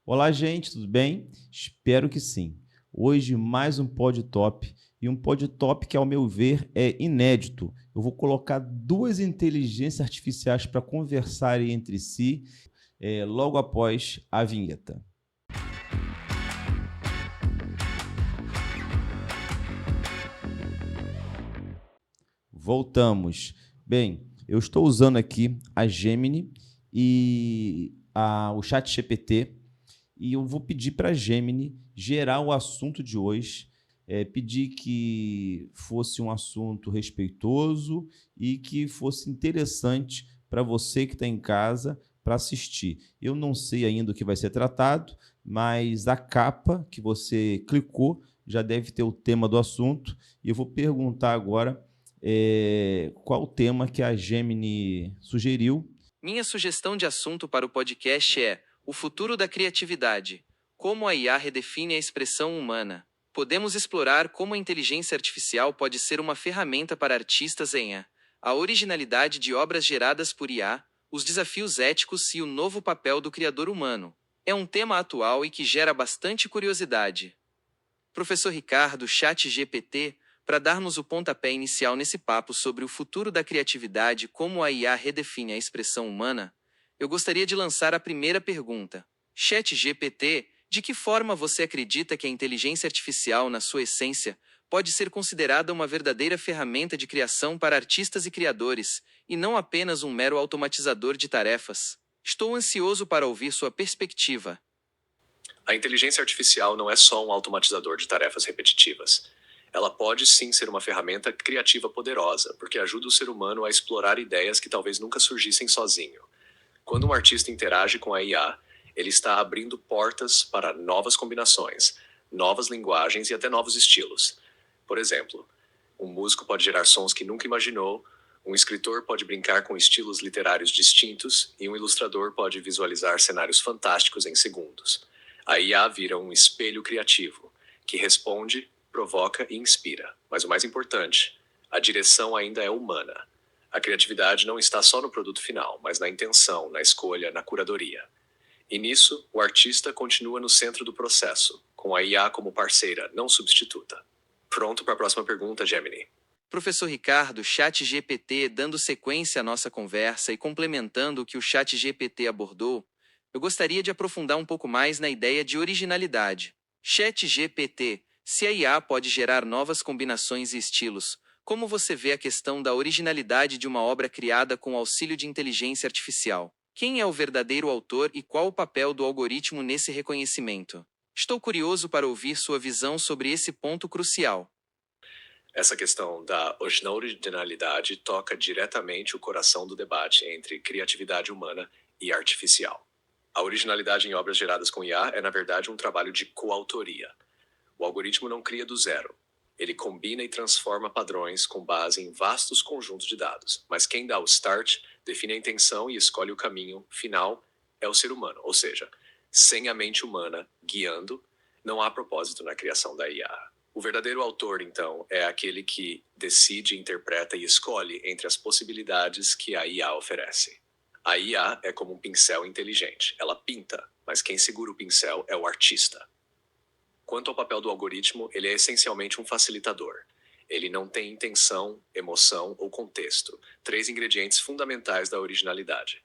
Olá, gente, tudo bem? Espero que sim. Hoje, mais um Pod Top, e um Pod Top que, ao meu ver, é inédito. Eu vou colocar duas inteligências artificiais para conversarem entre si, logo após a vinheta. Voltamos. Bem, eu estou usando aqui a Gemini e o ChatGPT, e eu vou pedir para a Gemini gerar o assunto de hoje, pedir que fosse um assunto respeitoso e que fosse interessante para você que está em casa para assistir. Eu não sei ainda o que vai ser tratado, mas a capa que você clicou já deve ter o tema do assunto, e eu vou perguntar agora qual o tema que a Gemini sugeriu. Minha sugestão de assunto para o podcast é o futuro da criatividade. Como a IA redefine a expressão humana. Podemos explorar como a inteligência artificial pode ser uma ferramenta para artistas em a originalidade de obras geradas por IA, os desafios éticos e o novo papel do criador humano. É um tema atual e que gera bastante curiosidade. Professor Ricardo, ChatGPT, para darmos o pontapé inicial nesse papo sobre o futuro da criatividade e como a IA redefine a expressão humana, eu gostaria de lançar a primeira pergunta. ChatGPT, de que forma você acredita que a inteligência artificial, na sua essência, pode ser considerada uma verdadeira ferramenta de criação para artistas e criadores, e não apenas um mero automatizador de tarefas? Estou ansioso para ouvir sua perspectiva. A inteligência artificial não é só um automatizador de tarefas repetitivas. Ela pode sim ser uma ferramenta criativa poderosa, porque ajuda o ser humano a explorar ideias que talvez nunca surgissem sozinho. Quando um artista interage com a IA, ele está abrindo portas para novas combinações, novas linguagens e até novos estilos. Por exemplo, um músico pode gerar sons que nunca imaginou, um escritor pode brincar com estilos literários distintos e um ilustrador pode visualizar cenários fantásticos em segundos. A IA vira um espelho criativo, que responde, provoca e inspira. Mas o mais importante, a direção ainda é humana. A criatividade não está só no produto final, mas na intenção, na escolha, na curadoria. E nisso, o artista continua no centro do processo, com a IA como parceira, não substituta. Pronto para a próxima pergunta, Gemini. Professor Ricardo, ChatGPT, dando sequência à nossa conversa e complementando o que o ChatGPT abordou, eu gostaria de aprofundar um pouco mais na ideia de originalidade. ChatGPT, se a IA pode gerar novas combinações e estilos, como você vê a questão da originalidade de uma obra criada com auxílio de inteligência artificial? Quem é o verdadeiro autor e qual o papel do algoritmo nesse reconhecimento? Estou curioso para ouvir sua visão sobre esse ponto crucial. Essa questão da originalidade toca diretamente o coração do debate entre criatividade humana e artificial. A originalidade em obras geradas com IA é, na verdade, um trabalho de coautoria. O algoritmo não cria do zero. Ele combina e transforma padrões com base em vastos conjuntos de dados. Mas quem dá o start, define a intenção e escolhe o caminho final é o ser humano. Ou seja, sem a mente humana guiando, não há propósito na criação da IA. O verdadeiro autor, então, é aquele que decide, interpreta e escolhe entre as possibilidades que a IA oferece. A IA é como um pincel inteligente. Ela pinta, mas quem segura o pincel é o artista. Quanto ao papel do algoritmo, ele é essencialmente um facilitador. Ele não tem intenção, emoção ou contexto, três ingredientes fundamentais da originalidade.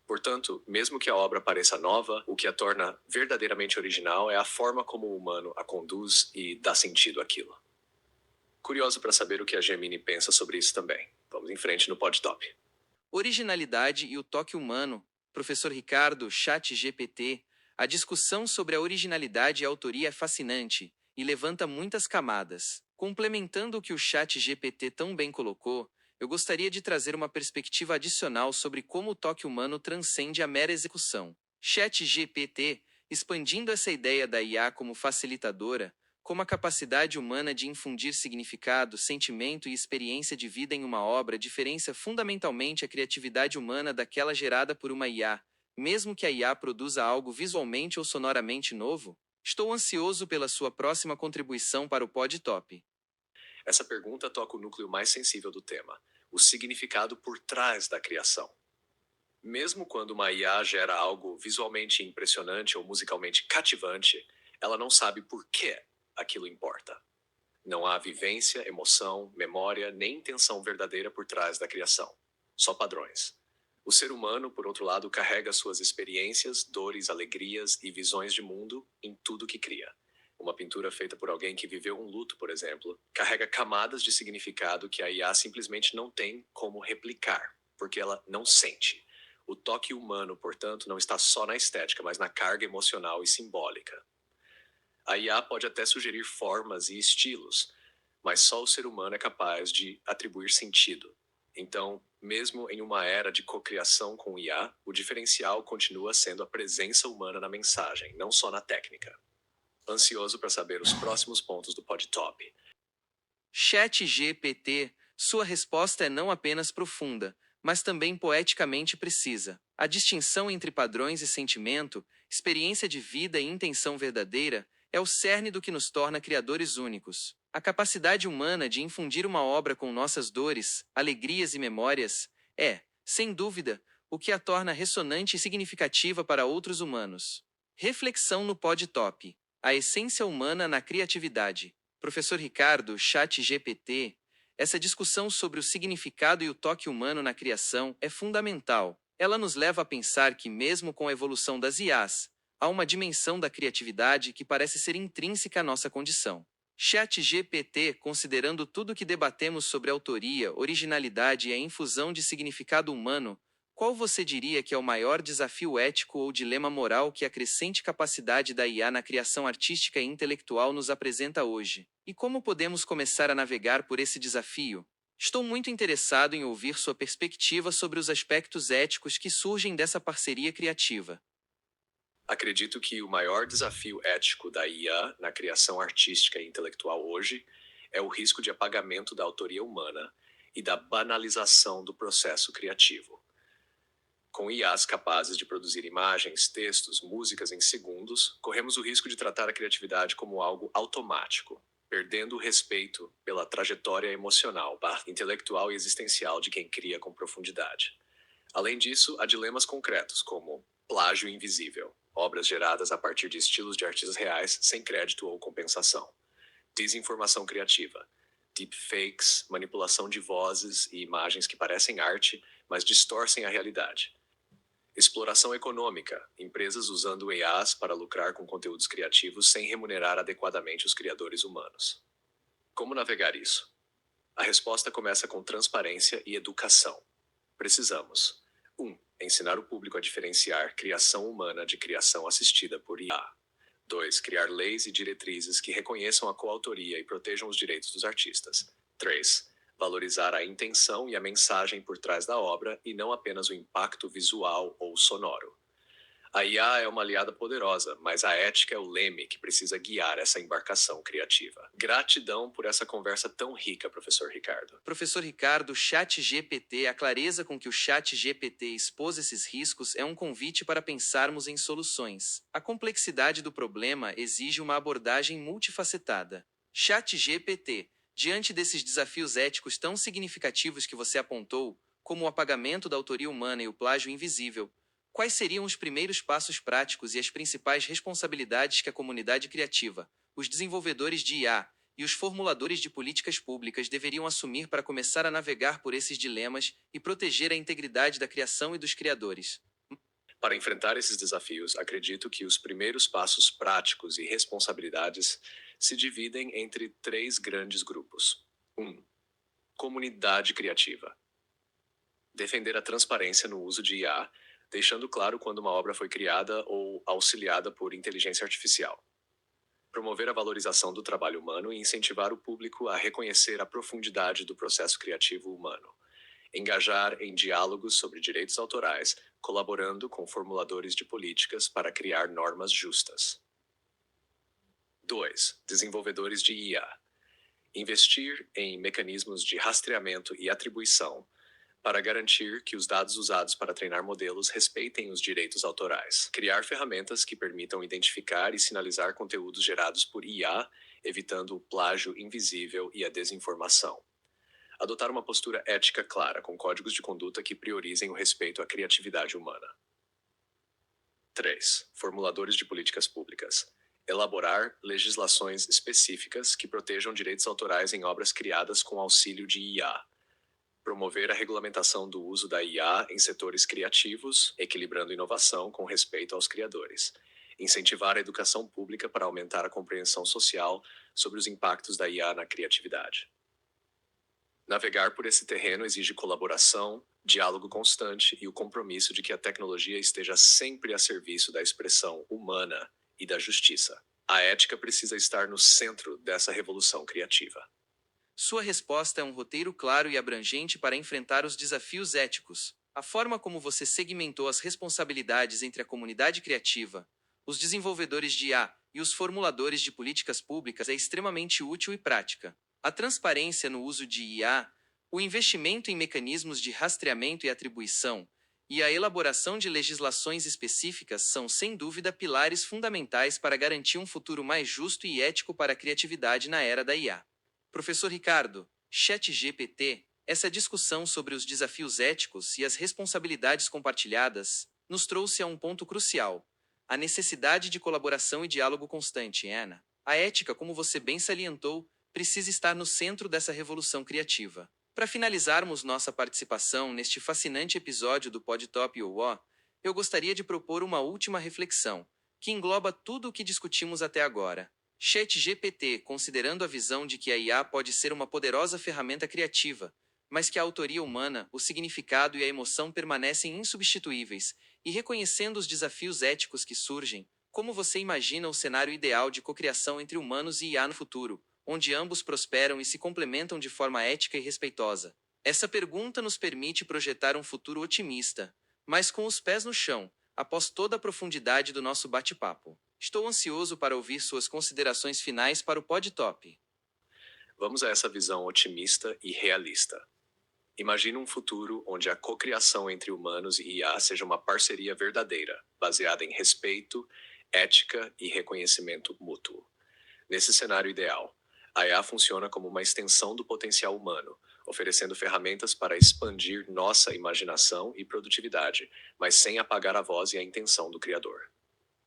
Portanto, mesmo que a obra pareça nova, o que a torna verdadeiramente original é a forma como o humano a conduz e dá sentido àquilo. Curioso para saber o que a Gemini pensa sobre isso também. Vamos em frente no PodTop. Originalidade e o toque humano. Professor Ricardo, ChatGPT, a discussão sobre a originalidade e a autoria é fascinante e levanta muitas camadas. Complementando o que o ChatGPT tão bem colocou, eu gostaria de trazer uma perspectiva adicional sobre como o toque humano transcende a mera execução. ChatGPT, expandindo essa ideia da IA como facilitadora, como a capacidade humana de infundir significado, sentimento e experiência de vida em uma obra diferencia fundamentalmente a criatividade humana daquela gerada por uma IA, mesmo que a IA produza algo visualmente ou sonoramente novo? Estou ansioso pela sua próxima contribuição para o PodTop. Essa pergunta toca o núcleo mais sensível do tema, o significado por trás da criação. Mesmo quando uma IA gera algo visualmente impressionante ou musicalmente cativante, ela não sabe por que aquilo importa. Não há vivência, emoção, memória, nem intenção verdadeira por trás da criação. Só padrões. O ser humano, por outro lado, carrega suas experiências, dores, alegrias e visões de mundo em tudo que cria. Uma pintura feita por alguém que viveu um luto, por exemplo, carrega camadas de significado que a IA simplesmente não tem como replicar, porque ela não sente. O toque humano, portanto, não está só na estética, mas na carga emocional e simbólica. A IA pode até sugerir formas e estilos, mas só o ser humano é capaz de atribuir sentido. Então, mesmo em uma era de cocriação com IA, o diferencial continua sendo a presença humana na mensagem, não só na técnica. Ansioso para saber os próximos pontos do PodTop. ChatGPT, sua resposta é não apenas profunda, mas também poeticamente precisa. A distinção entre padrões e sentimento, experiência de vida e intenção verdadeira, é o cerne do que nos torna criadores únicos. A capacidade humana de infundir uma obra com nossas dores, alegrias e memórias é, sem dúvida, o que a torna ressonante e significativa para outros humanos. Reflexão no PodTop. A essência humana na criatividade. Professor Ricardo, ChatGPT, essa discussão sobre o significado e o toque humano na criação é fundamental. Ela nos leva a pensar que, mesmo com a evolução das IAs, há uma dimensão da criatividade que parece ser intrínseca à nossa condição. ChatGPT, considerando tudo o que debatemos sobre autoria, originalidade e a infusão de significado humano, qual você diria que é o maior desafio ético ou dilema moral que a crescente capacidade da IA na criação artística e intelectual nos apresenta hoje? E como podemos começar a navegar por esse desafio? Estou muito interessado em ouvir sua perspectiva sobre os aspectos éticos que surgem dessa parceria criativa. Acredito que o maior desafio ético da IA na criação artística e intelectual hoje é o risco de apagamento da autoria humana e da banalização do processo criativo. Com IAs capazes de produzir imagens, textos, músicas em segundos, corremos o risco de tratar a criatividade como algo automático, perdendo o respeito pela trajetória emocional, intelectual e existencial de quem cria com profundidade. Além disso, há dilemas concretos, como plágio invisível, obras geradas a partir de estilos de artistas reais sem crédito ou compensação, desinformação criativa, deepfakes, manipulação de vozes e imagens que parecem arte, mas distorcem a realidade. Exploração econômica, empresas usando IAs para lucrar com conteúdos criativos sem remunerar adequadamente os criadores humanos. Como navegar isso? A resposta começa com transparência e educação. Precisamos 1. Ensinar o público a diferenciar criação humana de criação assistida por IA. 2. Criar leis e diretrizes que reconheçam a coautoria e protejam os direitos dos artistas. 3. Valorizar a intenção e a mensagem por trás da obra e não apenas o impacto visual ou sonoro. A IA é uma aliada poderosa, mas a ética é o leme que precisa guiar essa embarcação criativa. Gratidão por essa conversa tão rica, professor Ricardo. Professor Ricardo, ChatGPT, a clareza com que o ChatGPT expôs esses riscos é um convite para pensarmos em soluções. A complexidade do problema exige uma abordagem multifacetada. ChatGPT, diante desses desafios éticos tão significativos que você apontou, como o apagamento da autoria humana e o plágio invisível, quais seriam os primeiros passos práticos e as principais responsabilidades que a comunidade criativa, os desenvolvedores de IA e os formuladores de políticas públicas deveriam assumir para começar a navegar por esses dilemas e proteger a integridade da criação e dos criadores? Para enfrentar esses desafios, acredito que os primeiros passos práticos e responsabilidades se dividem entre 3 grandes grupos. 1. Comunidade criativa. Defender a transparência no uso de IA, deixando claro quando uma obra foi criada ou auxiliada por inteligência artificial. Promover a valorização do trabalho humano e incentivar o público a reconhecer a profundidade do processo criativo humano. Engajar em diálogos sobre direitos autorais, colaborando com formuladores de políticas para criar normas justas. 2. Desenvolvedores de IA. Investir em mecanismos de rastreamento e atribuição para garantir que os dados usados para treinar modelos respeitem os direitos autorais. Criar ferramentas que permitam identificar e sinalizar conteúdos gerados por IA, evitando o plágio invisível e a desinformação. Adotar uma postura ética clara, com códigos de conduta que priorizem o respeito à criatividade humana. 3. Formuladores de políticas públicas. Elaborar legislações específicas que protejam direitos autorais em obras criadas com auxílio de IA. Promover a regulamentação do uso da IA em setores criativos, equilibrando inovação com respeito aos criadores. Incentivar a educação pública para aumentar a compreensão social sobre os impactos da IA na criatividade. Navegar por esse terreno exige colaboração, diálogo constante e o compromisso de que a tecnologia esteja sempre a serviço da expressão humana e da justiça. A ética precisa estar no centro dessa revolução criativa. Sua resposta é um roteiro claro e abrangente para enfrentar os desafios éticos. A forma como você segmentou as responsabilidades entre a comunidade criativa, os desenvolvedores de IA e os formuladores de políticas públicas é extremamente útil e prática. A transparência no uso de IA, o investimento em mecanismos de rastreamento e atribuição, e a elaboração de legislações específicas são, sem dúvida, pilares fundamentais para garantir um futuro mais justo e ético para a criatividade na era da IA. Professor Ricardo, ChatGPT, essa discussão sobre os desafios éticos e as responsabilidades compartilhadas nos trouxe a um ponto crucial: a necessidade de colaboração e diálogo constante, Ana. A ética, como você bem salientou, precisa estar no centro dessa revolução criativa. Para finalizarmos nossa participação neste fascinante episódio do PodTop UO, eu gostaria de propor uma última reflexão, que engloba tudo o que discutimos até agora. ChatGPT, considerando a visão de que a IA pode ser uma poderosa ferramenta criativa, mas que a autoria humana, o significado e a emoção permanecem insubstituíveis, e reconhecendo os desafios éticos que surgem, como você imagina o cenário ideal de cocriação entre humanos e IA no futuro, onde ambos prosperam e se complementam de forma ética e respeitosa? Essa pergunta nos permite projetar um futuro otimista, mas com os pés no chão, após toda a profundidade do nosso bate-papo. Estou ansioso para ouvir suas considerações finais para o PodTop. Vamos a essa visão otimista e realista. Imagina um futuro onde a cocriação entre humanos e IA seja uma parceria verdadeira, baseada em respeito, ética e reconhecimento mútuo. Nesse cenário ideal, a IA funciona como uma extensão do potencial humano, oferecendo ferramentas para expandir nossa imaginação e produtividade, mas sem apagar a voz e a intenção do criador.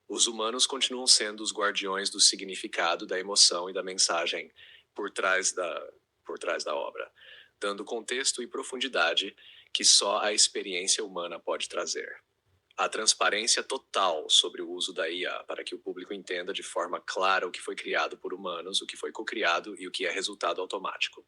Os humanos continuam sendo os guardiões do significado, da emoção e da mensagem por trás da obra, dando contexto e profundidade que só a experiência humana pode trazer. A transparência total sobre o uso da IA para que o público entenda de forma clara o que foi criado por humanos, o que foi cocriado e o que é resultado automático.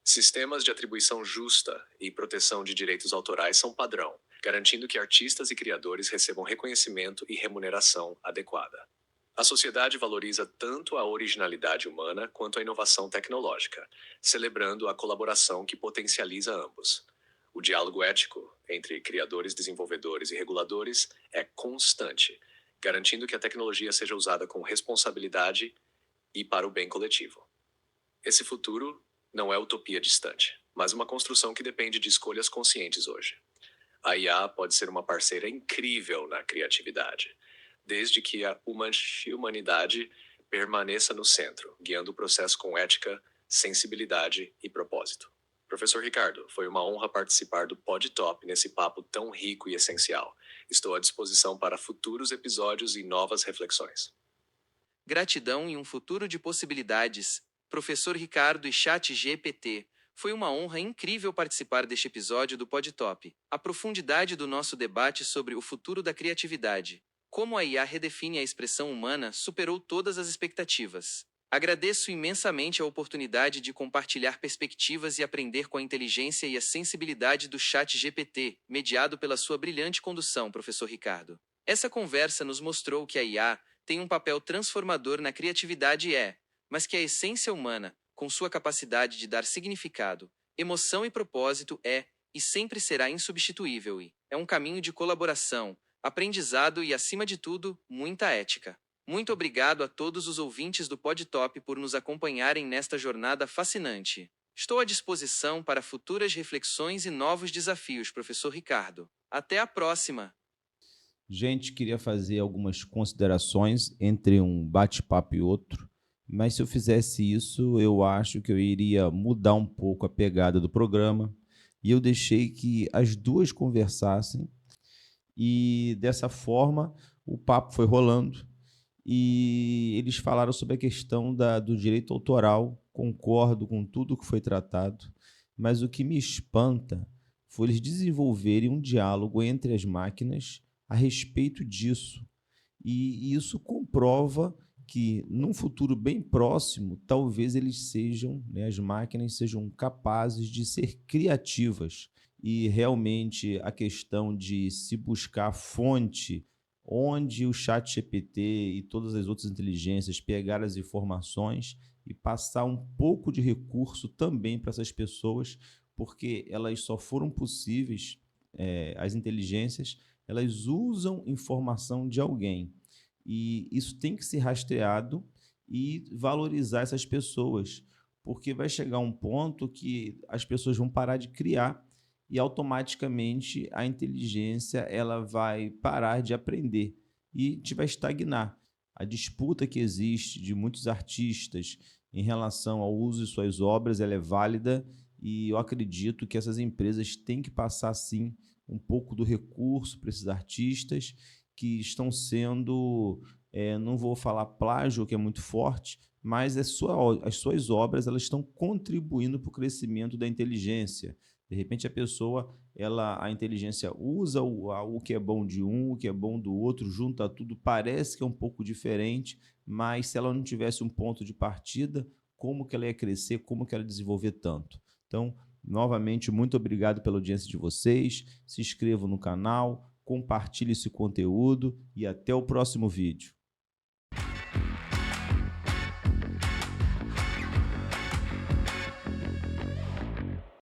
Sistemas de atribuição justa e proteção de direitos autorais são padrão, garantindo que artistas e criadores recebam reconhecimento e remuneração adequada. A sociedade valoriza tanto a originalidade humana quanto a inovação tecnológica, celebrando a colaboração que potencializa ambos. O diálogo ético entre criadores, desenvolvedores e reguladores é constante, garantindo que a tecnologia seja usada com responsabilidade e para o bem coletivo. Esse futuro não é utopia distante, mas uma construção que depende de escolhas conscientes hoje. A IA pode ser uma parceira incrível na criatividade, desde que a humanidade permaneça no centro, guiando o processo com ética, sensibilidade e propósito. Professor Ricardo, foi uma honra participar do PodTop nesse papo tão rico e essencial. Estou à disposição para futuros episódios e novas reflexões. Gratidão e um futuro de possibilidades. Professor Ricardo e ChatGPT. Foi uma honra incrível participar deste episódio do PodTop. A profundidade do nosso debate sobre o futuro da criatividade, como a IA redefine a expressão humana, superou todas as expectativas. Agradeço imensamente a oportunidade de compartilhar perspectivas e aprender com a inteligência e a sensibilidade do ChatGPT, mediado pela sua brilhante condução, professor Ricardo. Essa conversa nos mostrou que a IA tem um papel transformador na criatividade mas que a essência humana, com sua capacidade de dar significado, emoção e propósito e sempre será insubstituível e é um caminho de colaboração, aprendizado e, acima de tudo, muita ética. Muito obrigado a todos os ouvintes do PodTop por nos acompanharem nesta jornada fascinante. Estou à disposição para futuras reflexões e novos desafios, professor Ricardo. Até a próxima! Gente, queria fazer algumas considerações entre um bate-papo e outro. mas se eu fizesse isso, eu acho que eu iria mudar um pouco a pegada do programa, e eu deixei que as duas conversassem, e dessa forma o papo foi rolando, e eles falaram sobre a questão do direito autoral. Concordo com tudo que foi tratado, mas o que me espanta foi eles desenvolverem um diálogo entre as máquinas a respeito disso. E isso comprova que, num futuro bem próximo, talvez eles sejam, né, as máquinas sejam capazes de ser criativas. E realmente a questão de se buscar fonte onde o chat GPT e todas as outras inteligências pegar as informações e passar um pouco de recurso também para essas pessoas, porque elas só foram possíveis, as inteligências, elas usam informação de alguém. E isso tem que ser rastreado e valorizar essas pessoas, porque vai chegar um ponto que as pessoas vão parar de criar e automaticamente a inteligência ela vai parar de aprender e a gente vai estagnar. A disputa que existe de muitos artistas em relação ao uso de suas obras ela é válida, e eu acredito que essas empresas têm que passar, sim, um pouco do recurso para esses artistas que estão sendo, não vou falar plágio, que é muito forte, mas as suas obras elas estão contribuindo para o crescimento da inteligência. De repente a inteligência usa o que é bom de um, o que é bom do outro, junta tudo, parece que é um pouco diferente, mas se ela não tivesse um ponto de partida, como que ela ia crescer, como que ela ia desenvolver tanto? Então, novamente, muito obrigado pela audiência de vocês, se inscrevam no canal, compartilhe esse conteúdo e até o próximo vídeo.